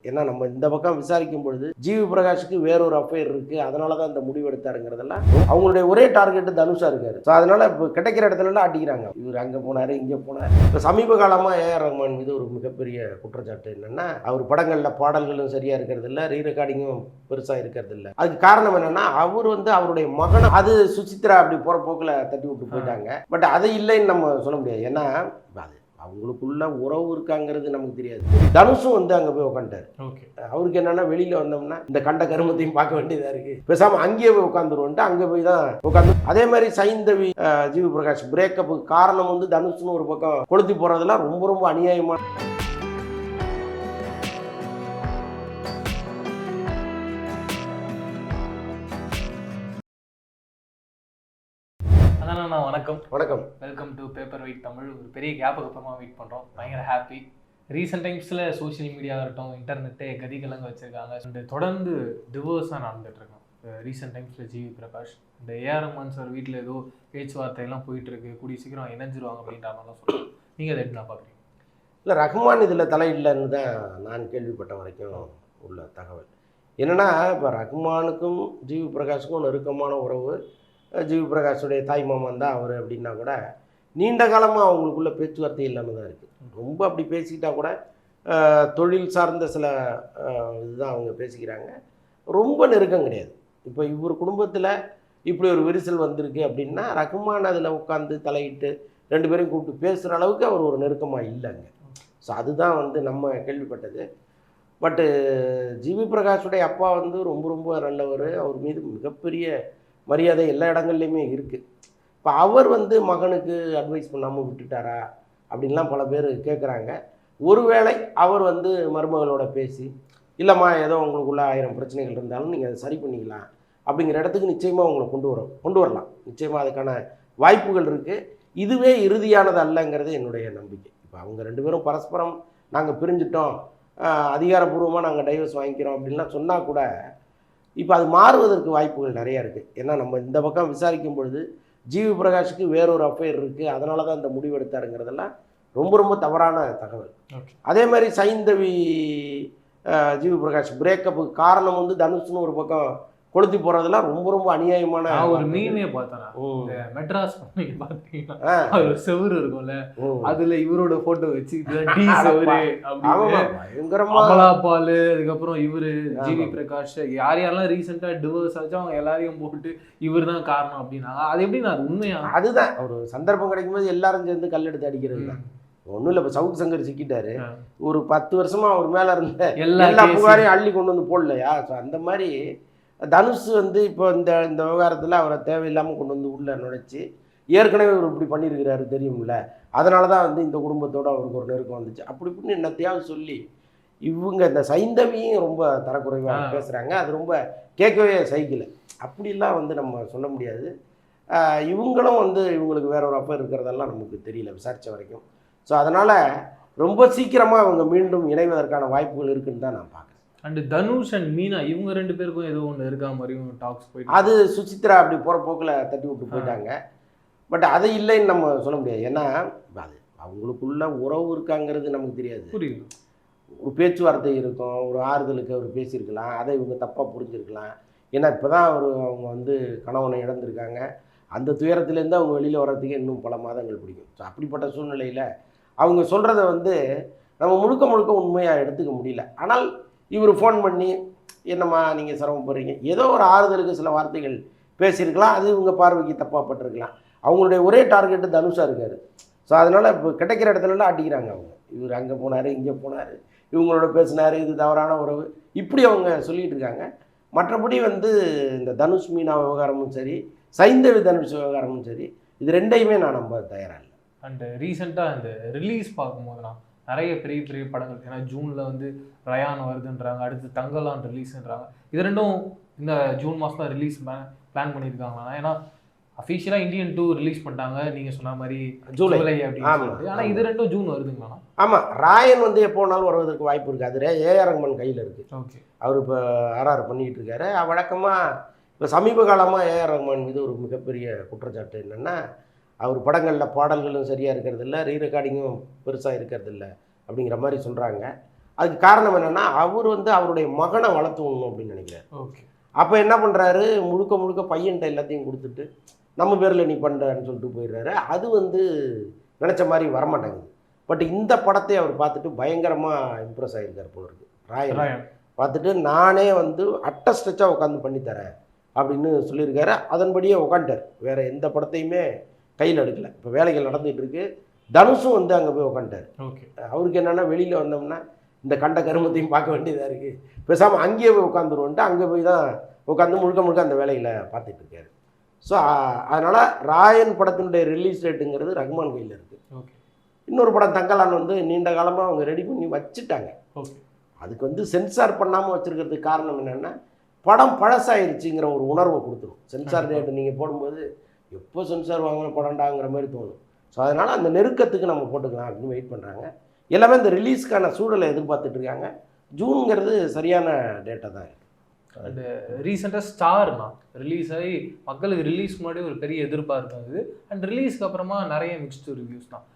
ஏன்னா நம்ம இந்த பக்கம் விசாரிக்கும் பொழுது ஜிவி பிரகாஷுக்கு வேறொரு அஃபேர் இருக்கு, அதனால தான் இந்த முடிவு எடுத்தாருங்கிறதெல்லாம் அவங்களுடைய ஒரே டார்கெட் தனுஷா இருக்காரு. ஸோ அதனால இப்போ கிடைக்கிற இடத்துலலாம் அடிக்கிறாங்க, இவர் அங்கே போனாரு இங்கே போனார். இப்போ சமீப காலமாக ஏஆர் ரஹ்மான் மீது ஒரு மிகப்பெரிய குற்றச்சாட்டு என்னன்னா, அவர் படங்களில் பாடல்களும் சரியா இருக்கிறது இல்லை, ரீ ரெக்கார்டிங்கும் பெருசாக இருக்கிறது இல்லை. அதுக்கு காரணம் என்னன்னா, அவர் அவருடைய மகன் அது சுசித்ரா அப்படி போகிற போக்கில் தட்டி விட்டு போயிட்டாங்க. பட் அது இல்லைன்னு நம்ம சொல்ல முடியாது. ஏன்னா அது அவங்களுக்குள்ள உறவு இருக்காங்கிறது நமக்கு தெரியாது. தனுஷும் அங்கே போய் உட்காந்துட்டாரு. அவருக்கு என்னன்னா, வெளியில் வந்தோம்னா இந்த கண்ட கருமத்தையும் பார்க்க வேண்டியதாக இருக்குது, பேசாமல் அங்கேயே போய் உட்காந்துருவோன்ட்டு அங்கே போய் தான் உட்காந்து. அதே மாதிரி சைந்தவி ஜிவி பிரகாஷ் பிரேக்கப்புக்கு காரணம் தனுஷ்னு ஒரு பக்கம் கொளுத்தி போகிறதெல்லாம் ரொம்ப ரொம்ப அநியாயமான. வணக்கம் வணக்கம், welcome to paper wait Tamil. ஒரு பெரிய கேப்புக்கு அப்புறமா வெயிட் பண்ணுறோம், பயங்கர ஹாப்பி. ரீசெண்ட் டைம்ஸில் சோஷியல் மீடியா இருக்கட்டும், இன்டர்நெட்டே கதிகலங்க வச்சுருக்காங்க. அண்ட் தொடர்ந்து டிவோர்ஸாக நடந்துகிட்ருக்கோம். ரீசெண்ட் டைம்ஸில் ஜிவி பிரகாஷ் இந்த ஏஆர் ரஹ்மான் சார் வீட்டில் ஏதோ பேச்சுவார்த்தையெல்லாம் போயிட்டுருக்கு, கூடிய சீக்கிரம் இணைஞ்சிருவாங்க அப்படின்ற மாதிரிலாம் சொல்லுவாங்க. நீங்கள் அதை எப்படி நான் பார்க்குறீங்க? இல்லை, ரஹ்மான் இதில் தலையிடலன்னு தான் நான் கேள்விப்பட்ட வரைக்கும் உள்ள தகவல். என்னென்னா, இப்போ ரஹ்மானுக்கும் ஜிவி பிரகாஷுக்கும் நெருக்கமான உறவு. ஜிவி பிரகாஷுடைய தாய் மாமன் தான் அவர் அப்படின்னா கூட நீண்ட காலமாக அவங்களுக்குள்ள பேச்சுவார்த்தை இல்லாமல் தான் இருக்குது. ரொம்ப அப்படி பேசிக்கிட்டால் கூட தொழில் சார்ந்த சில இதுதான் அவங்க பேசிக்கிறாங்க, ரொம்ப நெருக்கம் கிடையாது. இப்போ இவர் குடும்பத்தில் இப்படி ஒரு விரிசல் வந்திருக்கு அப்படின்னா, ரஹ்மான் அதில் உட்காந்து தலையிட்டு ரெண்டு பேரையும் கூப்பிட்டு பேசுகிற அளவுக்கு அவர் ஒரு நெருக்கமாக இல்லைங்க. ஸோ அதுதான் நம்ம கேள்விப்பட்டது. பட்டு ஜிவி பிரகாஷுடைய அப்பா ரொம்ப ரொம்ப நல்லவர், அவர் மீது மிகப்பெரிய மரியாதை எல்லா இடங்கள்லையுமே இருக்குது. இப்போ அவர் மகனுக்கு அட்வைஸ் பண்ணாமல் விட்டுட்டாரா அப்படின்லாம் பல பேர் கேட்குறாங்க. ஒருவேளை அவர் மருமகளோட பேசி, இல்லைம்மா ஏதோ உங்களுக்குள்ள 1000 பிரச்சனைகள் இருந்தாலும் நீங்கள் அதை சரி பண்ணிக்கலாம் அப்படிங்கிற இடத்துக்கு நிச்சயமாக உங்களை கொண்டு வரலாம். நிச்சயமாக அதுக்கான வாய்ப்புகள் இருக்குது. இதுவே இறுதியானது அல்லங்கிறது என்னுடைய நம்பிக்கை. இப்போ அவங்க ரெண்டு பேரும் பரஸ்பரம் நாங்கள் பிரிஞ்சிட்டோம், அதிகாரப்பூர்வமாக நாங்கள் டைவர்ஸ் வாங்கிக்கிறோம் அப்படின்லாம் சொன்னால் கூட இப்போ அது மாறுவதற்கு வாய்ப்புகள் நிறையா இருக்குது. ஏன்னா நம்ம இந்த பக்கம் விசாரிக்கும் பொழுது ஜிவி பிரகாஷுக்கு வேறொரு அஃபேர் இருக்குது, அதனால தான் இந்த முடிவு எடுத்தாருங்கிறதெல்லாம் ரொம்ப ரொம்ப தவறான தகவல். அதே மாதிரி சைந்தவி ஜிவி பிரகாஷ் பிரேக்கப்புக்கு காரணம் தனுஷ்னு ஒரு பக்கம் கொளுத்தி போகிறதெல்லாம் ரொம்ப ரொம்ப அநியாயமான. ஒரு மீமே பார்த்தேன், மெட்ராஸ் பார்த்தீங்கன்னா ஒரு செவுரு இருக்கும்ல, அதுல இவரோட போட்டோ வச்சு அமலாபால், அதுக்கப்புறம் இவரு ஜிவி பிரகாஷ், யாரெல்லாம் ரீசெண்டா டிவோர்ஸ் ஆச்சோ அவங்க எல்லாரையும் போட்டு இவர் தான் காரணம் அப்படின்னாங்க. அது எப்படின்னா அது உண்மையா? அதுதான் ஒரு சந்தர்ப்பம் கிடைக்கும்போது எல்லாரும் சேர்ந்து கல்லெடுத்து அடிக்கிறது தான். ஒன்றும் இல்லை, இப்போ சவுக் சங்கர் சிக்கிட்டாரு, ஒரு 10 வருஷமா அவர் மேலே இருந்த எல்லா புகாரையும் அள்ளி கொண்டு போடலையா? ஸோ அந்த மாதிரி தனுஷ் இப்போ இந்த விவகாரத்தில் அவரை தேவையில்லாமல் கொண்டு உள்ளே நுழைச்சி ஏற்கனவே அவர் இப்படி பண்ணியிருக்கிறாரு தெரியும்ல, அதனால தான் இந்த குடும்பத்தோடு அவருக்கு ஒரு நெருக்கம் வந்துச்சு அப்படி இப்படின்னு என்னத்தையாவது சொல்லி இவங்க இந்த சைந்தவியும் ரொம்ப தரக்குறைவாக பேசுகிறாங்க. அது ரொம்ப கேட்கவே சைக்கிள். அப்படிலாம் நம்ம சொல்ல முடியாது. இவங்களும் இவங்களுக்கு வேற ஒரு அஃபேர் இருக்கிறதெல்லாம் நமக்கு தெரியல விசாரித்த வரைக்கும். ஸோ அதனால் ரொம்ப சீக்கிரமாக அவங்க மீண்டும் இணைவதற்கான வாய்ப்புகள் இருக்குன்னு தான் நான் பார்க்குறேன். அண்ட் தனுஷ் அண்ட் மீனா இவங்க ரெண்டு பேருக்கும் ஏதோ ஒன்று இருக்கா மாதிரியும் டாக்ஸ் போயிட்டு, அது சுசித்ரா அப்படி போகிற போக்கில் தட்டி விட்டு போயிட்டாங்க. பட் அது இல்லைன்னு நம்ம சொல்ல முடியாது. ஏன்னா அது அவங்களுக்குள்ள உறவு இருக்காங்கிறது நமக்கு தெரியாது. புரியுது, ஒரு பேச்சுவார்த்தை இருக்கும், ஒரு ஆறுதலுக்கு அவர் பேசியிருக்கலாம், அதை இவங்க தப்பாக புரிஞ்சிருக்கலாம். ஏன்னா இப்போ தான் அவங்க கணவனை இழந்திருக்காங்க, அந்த துயரத்துலேருந்து அவங்க வெளியில் வர்றதுக்கு இன்னும் பல மாதங்கள் பிடிக்கும். ஸோ அப்படிப்பட்ட சூழ்நிலையில் அவங்க சொல்கிறத நம்ம முழுக்க முழுக்க உண்மையாக எடுத்துக்க முடியல. ஆனால் இவர் ஃபோன் பண்ணி என்னம்மா நீங்கள் சிரமப்படுறீங்க, ஏதோ ஒரு ஆறுதலுக்கு சில வார்த்தைகள் பேசியிருக்கலாம், அது இவங்க பார்வைக்கு தப்பாகப்பட்டிருக்கலாம். அவங்களுடைய ஒரே டார்கெட்டு தனுஷாக இருக்கார். ஸோ அதனால் இப்போ கிடைக்கிற இடத்துலலாம் அடிக்கிறாங்க. இவர் அங்கே போனார் இங்கே போனார், இவங்களோட பேசினார், இது தவறான உறவு, இப்படி அவங்க சொல்லிகிட்டு இருக்காங்க. மற்றபடி இந்த தனுஷ் மீனா விவகாரமும் சரி, சைந்தவி தனுஷ் விவகாரமும் சரி, இது ரெண்டையுமே நான் நம்ப தயாராக இல்லை. அண்ட் ரீசெண்டாக இந்த ரிலீஸ் பார்க்கும்போதுலாம் நிறைய பெரிய பெரிய படங்கள், ஏன்னா ஜூனில் ரயான் வருதுன்றாங்க, அடுத்து தங்கலான் ரிலீஸ்ன்றாங்க. இது ரெண்டும் இந்த ஜூன் மாதம் தான் ரிலீஸ் பிளான் பண்ணியிருக்காங்களா? ஏன்னா அஃபிஷியலாக இந்தியன் 2 ரிலீஸ் பண்ணிட்டாங்க, நீங்கள் சொன்ன மாதிரி ஜூலை அப்படின்னு. ஆனால் இது ரெண்டும் ஜூன் வருதுங்களா? ஆமாம், ராயன் எப்போ வேணாலும் வருவதற்கு வாய்ப்பு இருக்குது. அது ஏஆர் ரஹ்மான் கையில் இருக்குது. ஓகே, அவர் இப்போ ஆர்ஆர் பண்ணிக்கிட்டு இருக்காரு. வழக்கமாக இப்போ சமீப காலமாக ஏஆர் ரஹ்மான் மீது ஒரு மிகப்பெரிய குற்றச்சாட்டு என்னென்னா, அவர் படங்களில் பாடல்களும் சரியாக இருக்கிறதில்ல, ரீ ரெக்கார்டிங்கும் பெருசாக இருக்கிறதில்ல அப்படிங்கிற மாதிரி சொல்கிறாங்க. அதுக்கு காரணம் என்னென்னா அவர் வந்து அவருடைய மகனை வளர்த்து விடணும் அப்படின்னு நினைக்கிறார். ஓகே. அப்போ என்ன பண்ணுறாரு, முழுக்க முழுக்க பையன்கிட்ட எல்லாத்தையும் கொடுத்துட்டு நம்ம பேரில் நீ பண்ணுறன்னு சொல்லிட்டு போயிடுறாரு. அது வந்து நினச்ச மாதிரி வரமாட்டேங்குது. பட் இந்த படத்தை அவர் பார்த்துட்டு பயங்கரமாக இம்ப்ரெஸ் ஆகியிருக்கார் போல இருக்கு. ராயன் பார்த்துட்டு நானே வந்து அட்டஸ்டச்சாக உட்காந்து பண்ணித்தரேன் அப்படின்னு சொல்லியிருக்காரு. அதன்படியே உட்காந்துட்டார். வேறு எந்த படத்தையுமே கையில் எடுக்கலை. இப்போ வேலைகள் நடந்துகிட்டு இருக்கு. தனுஷும் வந்து அங்கே போய் உட்காந்துட்டார். ஓகே. அவருக்கு என்னென்னா வெளியில் வந்தோம்னா இந்த கண்ட கருமத்தையும் பார்க்க வேண்டியதாக இருக்குது, பேசாமல் அங்கேயே போய் உட்காந்துருவோன்ட்டு அங்கே போய் தான் உட்காந்து முழுக்க முழுக்க அந்த வேலையில் பார்த்துட்டு இருக்காரு. ஸோ அதனால் ராயன் படத்தினுடைய ரிலீஸ் டேட்டுங்கிறது ரஹ்மான் கையில் இருக்குது. ஓகே. இன்னொரு படம் தங்கலான் வந்து நீண்ட காலமாக அவங்க ரெடி பண்ணி வச்சுட்டாங்க. ஓகே. அதுக்கு வந்து சென்சார் பண்ணாமல் வச்சுருக்கிறதுக்கு காரணம் என்னென்னா படம் பழசாயிருச்சுங்கிற ஒரு உணர்வை கொடுத்துரும். சென்சார் டேட்டு நீங்கள் போடும்போது எப்போ சென்சார் வாங்கின படம்டாங்கிற மாதிரி தோணும். ஸோ அதனால் அந்த நெருக்கத்துக்கு நம்ம போட்டுக்கலாம் அப்படின்னு வெயிட் பண்ணுறாங்க. எல்லாமே இந்த ரிலீஸ்க்கான சூழலை எதிர்பார்த்துட்டு இருக்காங்க. ஜூனுங்கிறது சரியான டேட்டா தான். அண்ட் ரீசெண்டாக ஸ்டார்னா ரிலீஸ் ஆகி மக்களுக்கு ரிலீஸ் முன்னாடி ஒரு பெரிய எதிர்பார்ப்பு இருந்தது. அண்ட் ரிலீஸ்க்கு அப்புறமா நிறைய மிக்ஸ்டு ரிவ்யூஸ் தான்.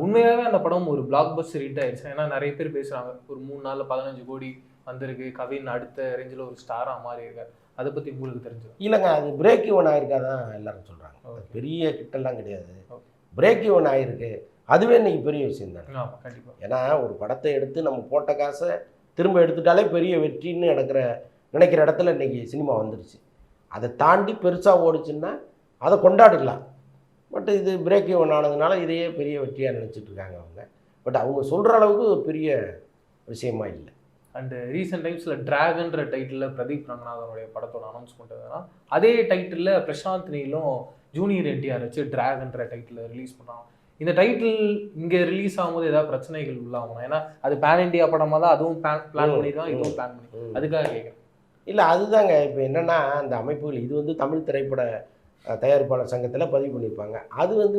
உண்மையாகவே அந்த படம் ஒரு பிளாக் பஸ்டர் ஹிட் ஆயிடுச்சு. ஏன்னா நிறைய பேர் பேசுகிறாங்க, ஒரு 3 நாளில் 15 கோடி வந்திருக்கு, கவின் அடுத்த ரேஞ்சில் ஒரு ஸ்டாராக மாறி இருக்காரு. அதை பற்றி உங்களுக்கு தெரிஞ்சது? இல்லைங்க, அது பிரேக் ஈவன் ஆகிருக்காதான் எல்லாரும் சொல்கிறாங்க. பெரிய கிட்டெல்லாம் கிடையாது, பிரேக் ஈவன் ஆகிருக்கு. அதுவே இன்னைக்கு பெரிய விஷயம் தானே. கண்டிப்பாக. ஏன்னா ஒரு படத்தை எடுத்து நம்ம போட்ட காசை திரும்ப எடுத்துட்டாலே பெரிய வெற்றின்னு நினைக்கிற இடத்துல இன்றைக்கி சினிமா வந்துடுச்சு. அதை தாண்டி பெருசாக ஓடிச்சுன்னா அதை கொண்டாடிக்கலாம். பட் இது பிரேக் ஈவன் ஆனதுனால இதையே பெரிய வெற்றியாக நினச்சிட்டு இருக்காங்க அவங்க. பட் அவங்க சொல்கிற அளவுக்கு ஒரு பெரிய விஷயமா இல்லை. அண்டு ரீசெண்ட் டைம்ஸில் டிராகன்ற டைட்டிலில் பிரதீப் ரங்கநாதனுடைய படத்தோட அனௌன்ஸ் பண்ணுறதுனா அதே டைட்டிலில் பிரசாந்த் நீலும் ஜூனியர் என்டிஆர் வச்சு டிராகன்ற டைட்டில் ரிலீஸ் பண்ணுறாங்க. இந்த டைட்டில் இங்கே ரிலீஸ் ஆகும்போது ஏதாவது பிரச்சனைகள் உள்ளாகணும்? ஏன்னா அது பேன் இண்டியா படமாக தான், அதுவும் பிளான் பண்ணி தான், இதுவும் பிளான் பண்ணி, அதுக்காக கேட்குறேன். இல்லை அதுதாங்க. இப்போ என்னென்னா அந்த அமைப்புகள் இது வந்து தமிழ் திரைப்பட தயாரிப்பாளர் சங்கத்தில் பதிவு பண்ணியிருப்பாங்க. அது வந்து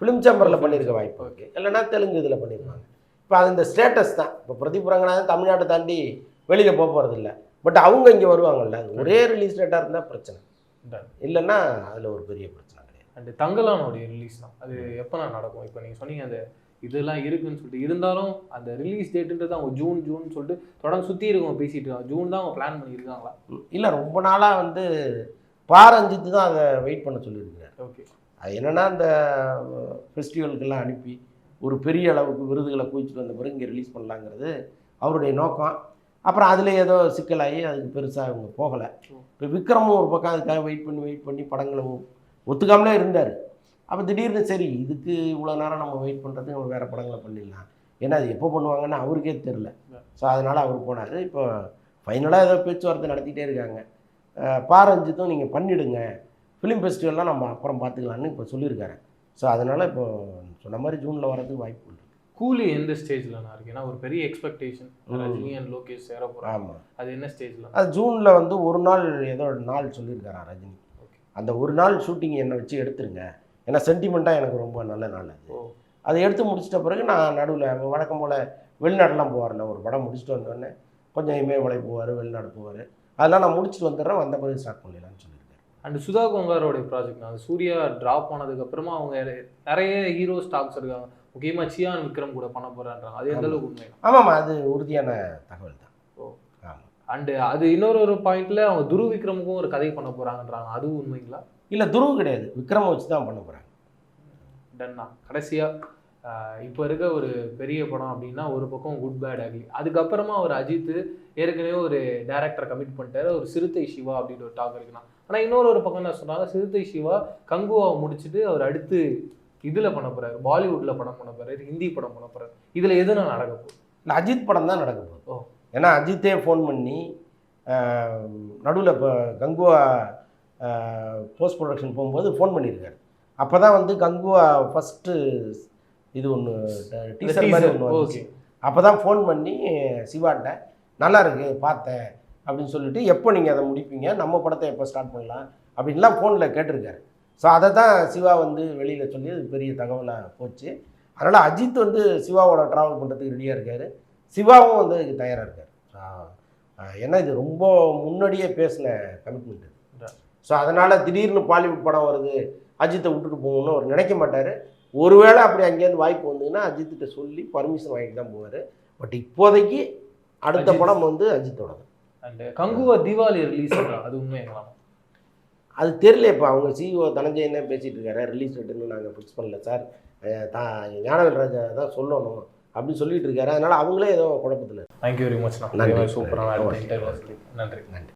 ஃபிலிம் சேம்பரில் பண்ணியிருக்க வாய்ப்பு இருக்குது. இல்லைன்னா தெலுங்கு இதில் பண்ணியிருப்பாங்க. இப்போ அது இந்த ஸ்டேட்டஸ் தான். இப்போ பிரதீப் ரங்கநாதன் தமிழ்நாட்டை தாண்டி வெளியில் போக போகிறதில்ல. பட் அவங்க இங்கே வருவாங்கல்ல, அது ஒரே ரிலீஸ் டேட்டாக இருந்தால் பிரச்சனை இல்லைன்னா அதில் ஒரு பெரிய பிரச்சனை கிடையாது. அண்டு தங்கலானுடைய ரிலீஸ் தான் அது எப்போ நடக்கும்? இப்போ நீங்கள் சொன்னீங்க அந்த இதெல்லாம் இருக்குன்னு சொல்லிட்டு, இருந்தாலும் அந்த ரிலீஸ் டேட்டுன்றது அவங்க ஜூன் சொல்லிட்டு தொடர்ந்து சுற்றி இருக்கவங்க பேசிகிட்டு இருக்காங்க. ஜூன் தான் அவங்க பிளான் பண்ணியிருக்காங்களா? இல்லை, ரொம்ப நாளாக வந்து பாரஞ்சித்து தான் அதை வெயிட் பண்ண சொல்லியிருக்கிறார். ஓகே. அது என்னென்னா அந்த ஃபெஸ்டிவலுக்கெல்லாம் அனுப்பி ஒரு பெரிய அளவுக்கு விருதுகளை குவிச்சிட்டு வந்த பிறகு இங்கே ரிலீஸ் பண்ணலாங்கிறது அவருடைய நோக்கம். அப்புறம் அதில் ஏதோ சிக்கலாகி அதுக்கு பெருசாக அவங்க போகலை. இப்போ விக்ரமும் ஒரு பக்கம் அதுக்காக வெயிட் பண்ணி படங்களை ஒத்துக்காமலே இருந்தார். அப்போ திடீர்னு சரி இதுக்கு இவ்வளோ நேரம் நம்ம வெயிட் பண்ணுறதுக்கு நம்ம வேறு படங்களை பண்ணிடலாம், ஏன்னா அது எப்போ பண்ணுவாங்கன்னு அவருக்கே தெரில. ஸோ அதனால் அவர் போனார். இப்போ ஃபைனலாக ஏதோ பேச்சுவார்த்தை நடத்திக்கிட்டே இருக்காங்க. பாரஞ்சித்தும் நீங்கள் பண்ணிவிடுங்க, ஃபிலிம் ஃபெஸ்டிவல்லாம் நம்ம அப்புறம் பார்த்துக்கலான்னு இப்போ சொல்லியிருக்காரு. ஸோ அதனால் இப்போ சொன்ன மாதிரி ஜூனில் வரதுக்கு வாய்ப்பு உண்டு. கூலி எந்த ஸ்டேஜில் நான் இருக்கு? ஏன்னா ஒரு பெரிய எக்ஸ்பெக்டேஷன் ரஜினி அண்ட் லோகேஷ் சேர போகிறாங்க. ஆமாம், அது என்ன ஸ்டேஜில்? அது ஜூனில் வந்து ஒரு நாள் ஏதோ நாள் சொல்லியிருக்காரா ரஜினி. அந்த ஒரு நாள் ஷூட்டிங் என்னை வச்சு எடுத்துருங்க, ஏன்னா சென்டிமெண்ட்டாக எனக்கு ரொம்ப நல்ல நாள் அது. அதை எடுத்து முடிச்சிட்ட பிறகு நான் நடுவில் வழக்கம் போல் வெளிநாடுலாம் போவார்ல, ஒரு படம் முடிச்சுட்டு வந்தோடனே கொஞ்சம் இமயமலை போவார், வெளிநாடு போவார், அதெல்லாம் நான் முடிச்சுட்டு வந்துடுறேன், வந்த பிறகு ஸ்டார்ட் பண்ணிடலான்னு சொல்லியிருக்கேன். அண்ட் சுதா கோங்காரோடைய ப்ராஜெக்ட் அது சூர்யா ட்ராப் ஆனதுக்கப்புறமா அவங்க நிறைய ஹீரோ ஸ்டாக்ஸ் இருக்காங்க, முக்கியமாக சியான் விக்ரம் கூட பண்ண போகிறான்றாங்க. அது எந்த அளவுக்கு உண்மை? ஆமாம்மா, அது உறுதியான தகவல் தான். ஆமாம். அண்டு அது இன்னொரு பாயிண்ட்டில் அவங்க துரு விக்ரமுக்கும் ஒரு கதை பண்ண போகிறாங்கன்றாங்க. அதுவும் உண்மைங்களா? இல்லை, துருவு கிடையாது, விக்ரமை வச்சு தான் பண்ண போகிறாங்க. டன்னா. கடைசியாக இப்போ இருக்க ஒரு பெரிய படம் அப்படின்னா ஒரு பக்கம் குட் பேட் அக்லி, அதுக்கப்புறமா ஒரு அஜித் ஏற்கனவே ஒரு டேரக்டரை கமிட் பண்ணிட்டாரு, ஒரு சிறுத்தை சிவா அப்படின்னு ஒரு டாக் இருக்குன்னா. ஆனால் இன்னொரு பக்கம் என்ன சொன்னாங்க, சிறுத்தை சிவா கங்குவாவை முடிச்சுட்டு அவர் அடுத்து இதில் பண்ண போகிறாரு, பாலிவுட்டில் படம் பண்ண போகிறாரு, ஹிந்தி படம் பண்ண போகிறாரு. இதில் எது நான் நடக்க போகுது? இல்லை, அஜித் படம் தான் நடக்க போகுது. ஏன்னா அஜித்தே ஃபோன் பண்ணி நடுவில் இப்போ கங்குவா போஸ்ட் ப்ரொடக்ஷன் போகும்போது ஃபோன் பண்ணியிருக்காரு. அப்போ தான் வந்து கங்குவா ஃபஸ்ட்டு இது ஒன்று டீசர் மாதிரி ஒன்று வந்துச்சு. அப்போ தான் ஃபோன் பண்ணி சிவாட்ட நல்லா இருக்கு பார்த்தேன் அப்படின்னு சொல்லிட்டு, எப்போ நீங்கள் அதை முடிப்பீங்க, நம்ம படத்தை எப்போ ஸ்டார்ட் பண்ணலாம் அப்படின்லாம் ஃபோனில் கேட்டிருக்காரு. ஸோ அதை தான் சிவா வந்து வெளியில் சொல்லி அது பெரிய தகவலாக போச்சு. அதனால் அஜித் வந்து சிவாவோட ட்ராவல் பண்ணுறதுக்கு ரெடியாக இருக்கார், சிவாவும் வந்து இதுக்கு தயாராக இருக்கார். ஏன்னா இது ரொம்ப முன்னாடியே பேசின கமிட்மெண்ட் இது. ஸோ அதனால் திடீர்னு பாலிவுட் படம் வருது அஜித்தை விட்டுட்டு போகணும்னு அவர் நினைக்க மாட்டார். ஒருவேளை அப்படி அங்கேருந்து வாய்ப்பு வந்ததுன்னா அஜித்திட்ட சொல்லி பர்மிஷன் வாங்கிட்டு தான் போவார். பட் இப்போதைக்கு அடுத்த அஜித். படம் வந்து அஜித்தோட தான். அண்ட் கங்குவா தீபாவளி ரிலீஸ் அது உண்மைங்களா? அது தெரியல. இப்போ அவங்க சிஇஓ தனஞ்சயனே பேசிகிட்டு இருக்காரு, ரிலீஸ் டேட்டுன்னு நாங்கள் ஃபிக்ஸ் பண்ணல சார், ஞானவேல் ராஜா தான் சொல்லணும் அப்படின்னு சொல்லிட்டு இருக்காரு. அதனால் அவங்களே ஏதோ குழப்பத்தில். Thank you very much. நன்றி. சூப்பரான நன்றி. நன்றி.